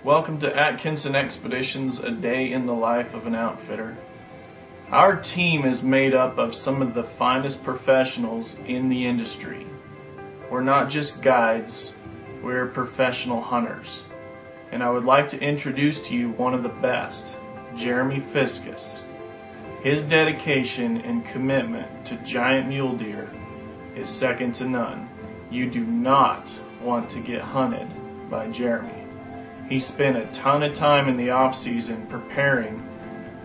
Welcome to Atkinson Expeditions, a day in the life of an outfitter. Our team is made up of some of the finest professionals in the industry. We're not just guides, we're professional hunters. And I would like to introduce to you one of the best, Jeremy Fiscus. His dedication and commitment to giant mule deer is second to none. You do not want to get hunted by Jeremy. He spent a ton of time in the off-season preparing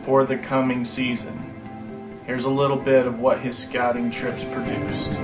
for the coming season. Here's a little bit of what his scouting trips produced.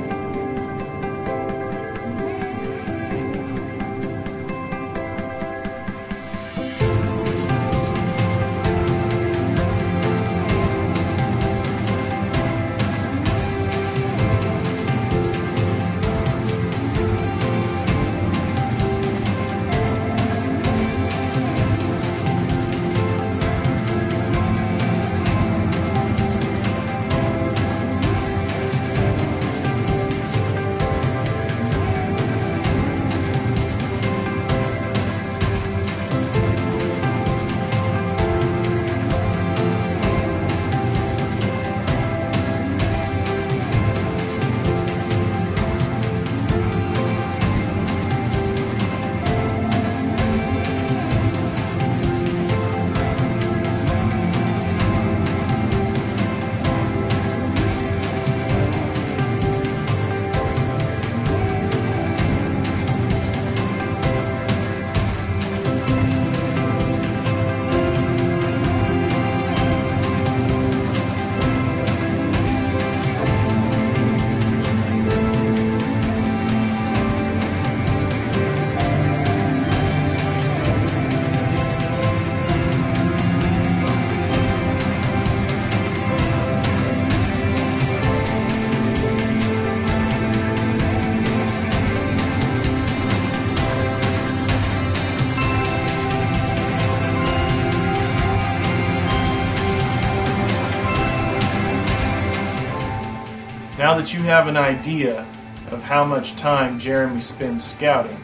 Now that you have an idea of how much time Jeremy spends scouting,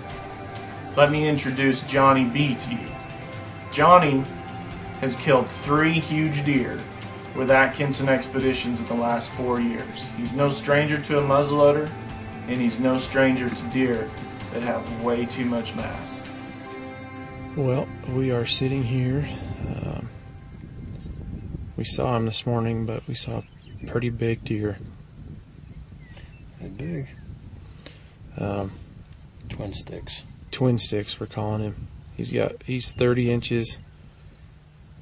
let me introduce Johnny B to you. Johnny has killed 3 huge deer with Atkinson Expeditions in the last 4 years. He's no stranger to a muzzleloader, and he's no stranger to deer that have way too much mass. Well, we are sitting here. We saw him this morning, but we saw a pretty big deer. Big. Twin sticks. Twin sticks, we're calling him. He's 30 inches,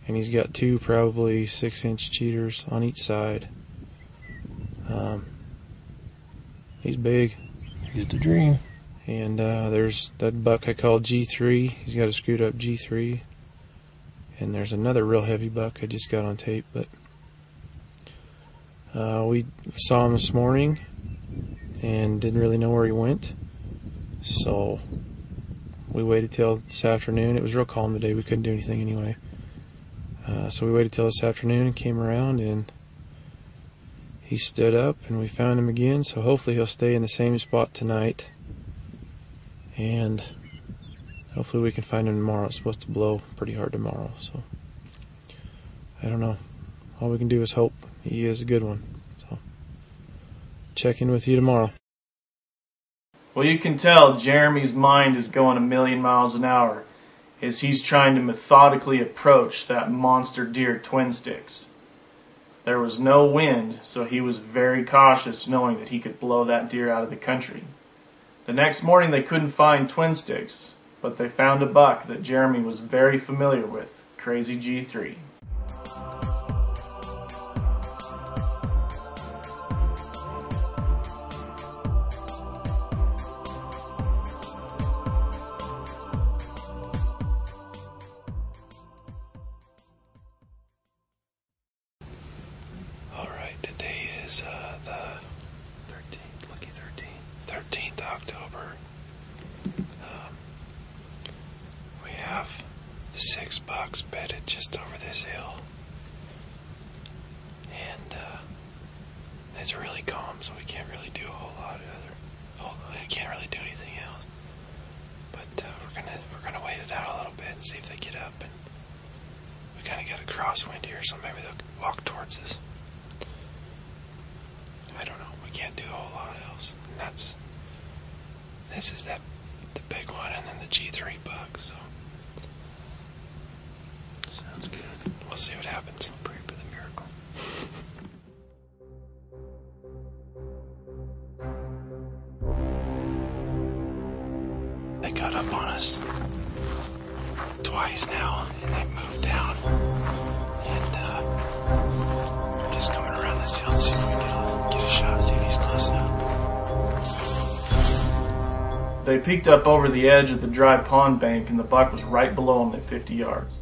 and he's got 2 probably 6-inch cheaters on each side. He's big. He's the dream. And there's that buck I called G3. He's got a screwed up G3. And there's another real heavy buck I just got on tape, but we saw him this morning and didn't really know where he went, so we waited till this afternoon. It was real calm today, we couldn't do anything anyway, so we waited till this afternoon and came around, and he stood up and we found him again. So hopefully he'll stay in the same spot tonight, and hopefully we can find him tomorrow. It's supposed to blow pretty hard tomorrow, so I don't know. All we can do is hope he is a good one. Check in with you tomorrow. Well, you can tell Jeremy's mind is going a million miles an hour as he's trying to methodically approach that monster deer twin sticks. There was no wind, so he was very cautious, knowing that he could blow that deer out of the country. The next morning they couldn't find twin sticks, but they found a buck that Jeremy was very familiar with, Crazy G3. The 13th, lucky 13th October. We have 6 bucks bedded just over this hill, and it's really calm, so we can't really do a whole lot of we can't really do anything else. but we're gonna wait it out a little bit and see if they get up. And we kind of got a crosswind here, so maybe they'll walk towards us. I don't know. We can't do a whole lot else. And this is the big one, and then the G3 buck. So Sounds good. we'll see what happens. Pray for the miracle. They got up on us twice now, and they moved down. And we're just coming around this hill to see if we can get a shot, see if he's close enough. They peeked up over the edge of the dry pond bank, and the buck was right below them at 50 yards.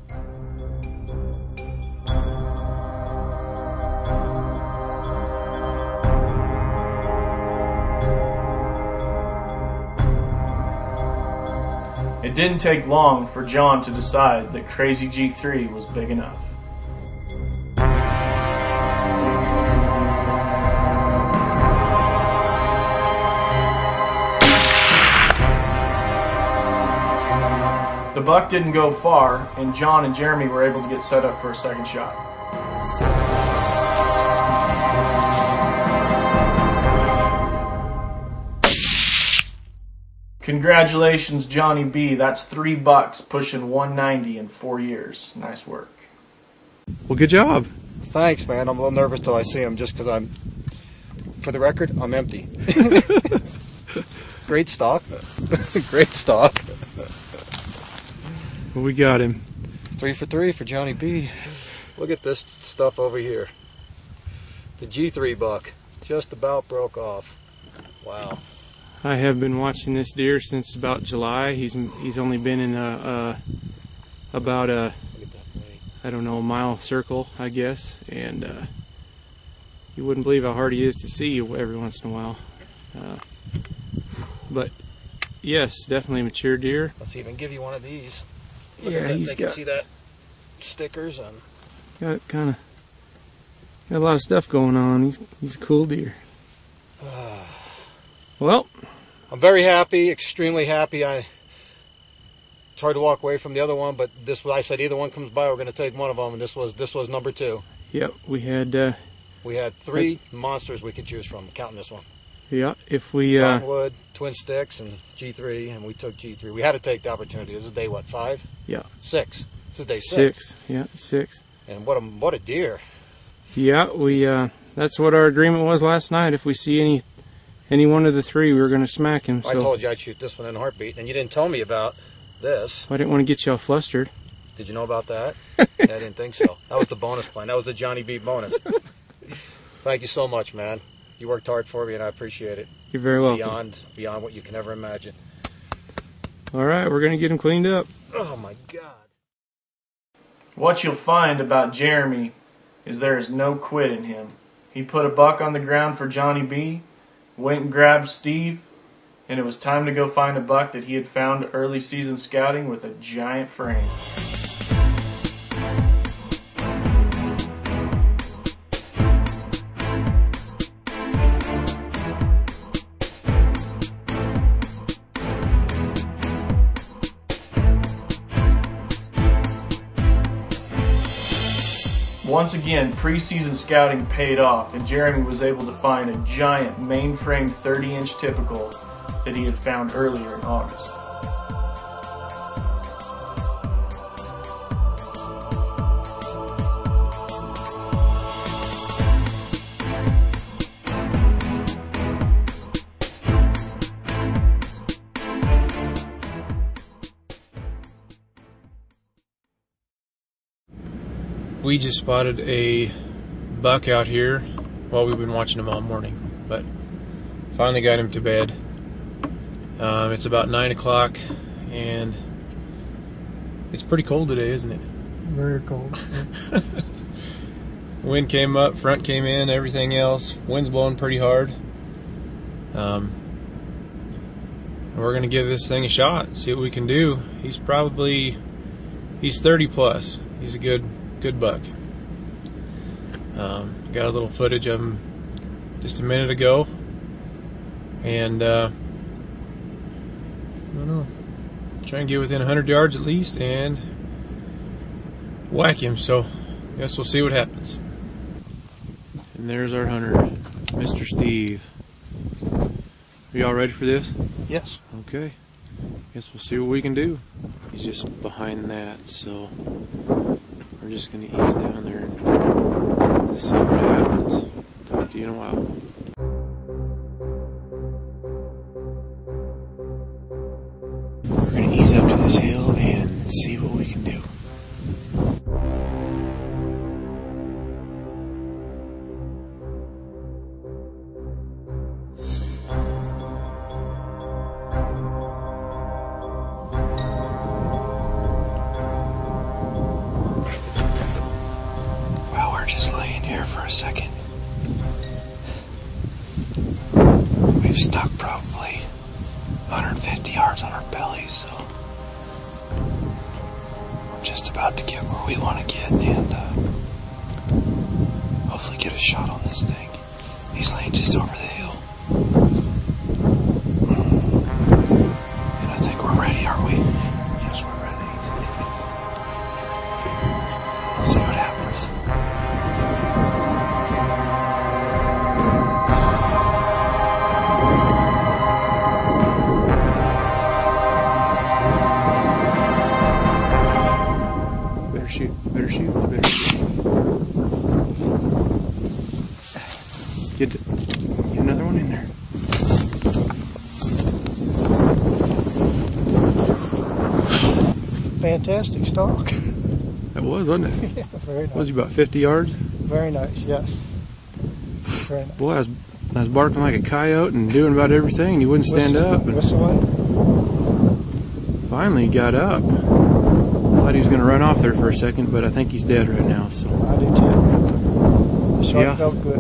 It didn't take long for John to decide that Crazy G3 was big enough. The buck didn't go far, and John and Jeremy were able to get set up for a second shot. Congratulations, Johnny B. That's 3 bucks pushing 190 in 4 years. Nice work. Well, good job. Thanks, man. I'm a little nervous till I see him, just because for the record, I'm empty. Great stock. Great stock. Well, we got him. 3 for 3 for Johnny B. Look at this stuff over here. The G3 buck just about broke off. Wow. I have been watching this deer since about July. He's only been in about a, I don't know, a mile circle, I guess, and you wouldn't believe how hard he is to see every once in a while. But yes, definitely a mature deer. Let's even give you one of these. Yeah, he's got. Can see that stickers on. Got a lot of stuff going on. He's a cool deer. Well, I'm very happy, extremely happy. It's hard to walk away from the other one, but I said either one comes by, we're going to take one of them, and this was number 2. Yep, we had 3 monsters we could choose from, counting this one. Yeah, if we Cottonwood, Twin Sticks, and G3, and we took G3. We had to take the opportunity. This is day what, 5? Yeah. 6. This is day 6. 6. Yeah, 6. And what a deer. Yeah, we that's what our agreement was last night. If we see any one of the 3, we were going to smack him. So I told you I'd shoot this one in a heartbeat, and you didn't tell me about this. I didn't want to get you all flustered. Did you know about that? Yeah, I didn't think so. That was the bonus plan. That was the Johnny B bonus. Thank you so much, man. You worked hard for me, and I appreciate it. You're very welcome. Beyond what you can ever imagine. All right, we're going to get him cleaned up. Oh, my God. What you'll find about Jeremy is there is no quit in him. He put a buck on the ground for Johnny B, went and grabbed Steve, and it was time to go find a buck that he had found early season scouting with a giant frame. Once again, preseason scouting paid off, and Jeremy was able to find a giant mainframe 30-inch typical that he had found earlier in August. We just spotted a buck out here. Well, we've been watching him all morning, but finally got him to bed. It's about 9 o'clock, and it's pretty cold today, isn't it? Very cold. Wind came up, front came in, everything else. Wind's blowing pretty hard. We're going to give this thing a shot, see what we can do. He's 30 plus. He's a good buck. Got a little footage of him just a minute ago, and I don't know. Try and get within 100 yards at least and whack him. So guess we'll see what happens. And there's our hunter, Mr. Steve. Are y'all ready for this? Yes. Okay. Guess we'll see what we can do. He's just behind that, so we're just going to ease down there and see what happens. Talk to you in a while. We're going to ease up to this hill and see what we can do. Just laying here for a second. We've stuck probably 150 yards on our bellies, so we're just about to get where we want to get and hopefully get a shot on this thing. He's laying just over the hill. And I think we're ready, aren't we? Yes, we're ready. See what happens. Better shoot. Get another one in there. Fantastic stalk. That was, wasn't it? Yeah, very nice. Was he about 50 yards? Very nice, yes. Very nice. Boy, I was barking like a coyote and doing about everything, and he wouldn't stand up. And finally, he got up. Thought he was going to run off there for a second, but I think he's dead right now. So I do too. The shot felt good.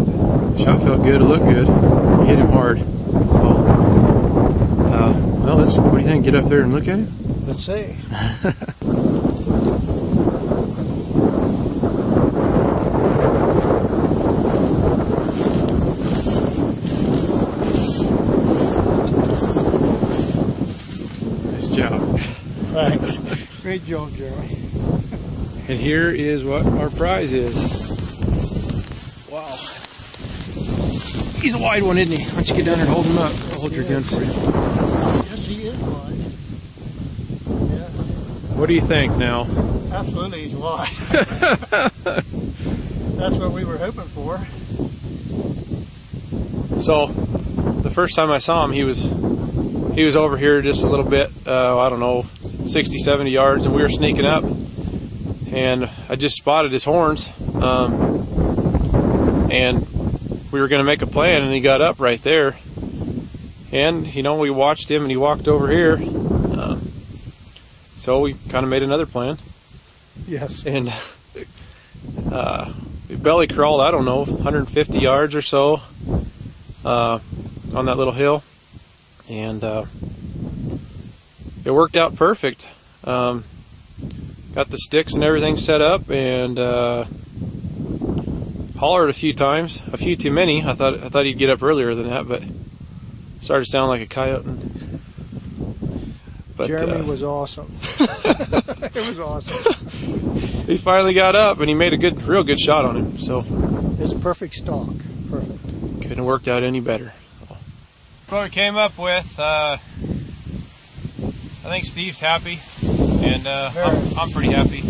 Shot felt good. It looked good. He hit him hard. So, well, what do you think? Get up there and look at him? Let's see. Nice job. Thanks. Great job, Jeremy. And here is what our prize is. Wow. He's a wide one, isn't he? Why don't you get down there and hold him up? I'll hold your gun for you. Yes, he is wide. Yes. What do you think now? Absolutely, he's wide. That's what we were hoping for. So, the first time I saw him, he was over here just a little bit, I don't know, 60, 70 yards, and we were sneaking up, and I just spotted his horns, and we were going to make a plan, and he got up right there, and, you know, we watched him, and he walked over here, so we kind of made another plan. Yes. And we belly crawled, I don't know, 150 yards or so on that little hill, and it worked out perfect. Got the sticks and everything set up, and hollered a few times, a few too many. I thought he'd get up earlier than that, but started to sound like a coyote. But Jeremy was awesome. It was awesome. He finally got up, and he made a real good shot on him. So it's a perfect stalk. Perfect. Couldn't have worked out any better. What we came up with, I think Steve's happy, and I'm pretty happy.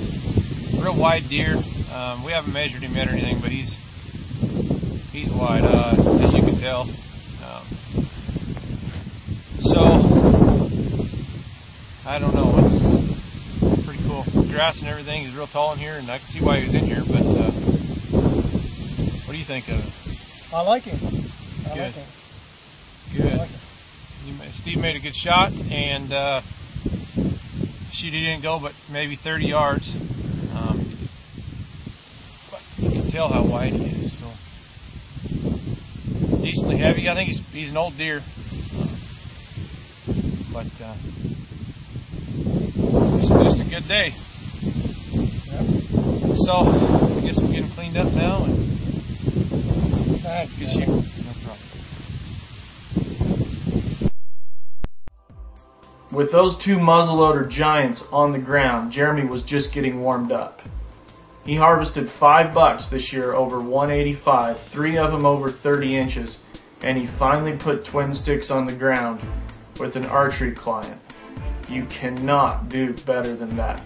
Real wide deer. We haven't measured him yet or anything, but he's wide, as you can tell. So I don't know. It's pretty cool. Grass and everything is real tall in here, and I can see why he was in here. But what do you think of it? I like him. Good. Good. Steve made a good shot, and he didn't go but maybe 30 yards. But you can tell how wide he is. So decently heavy. I think he's an old deer, but just a good day. Yep. So I guess we'll get him cleaned up now and good shoot. No problem. With those two muzzleloader giants on the ground, Jeremy was just getting warmed up. He harvested 5 bucks this year over 185, 3 of them over 30 inches, and he finally put twin sticks on the ground with an archery client. You cannot do better than that.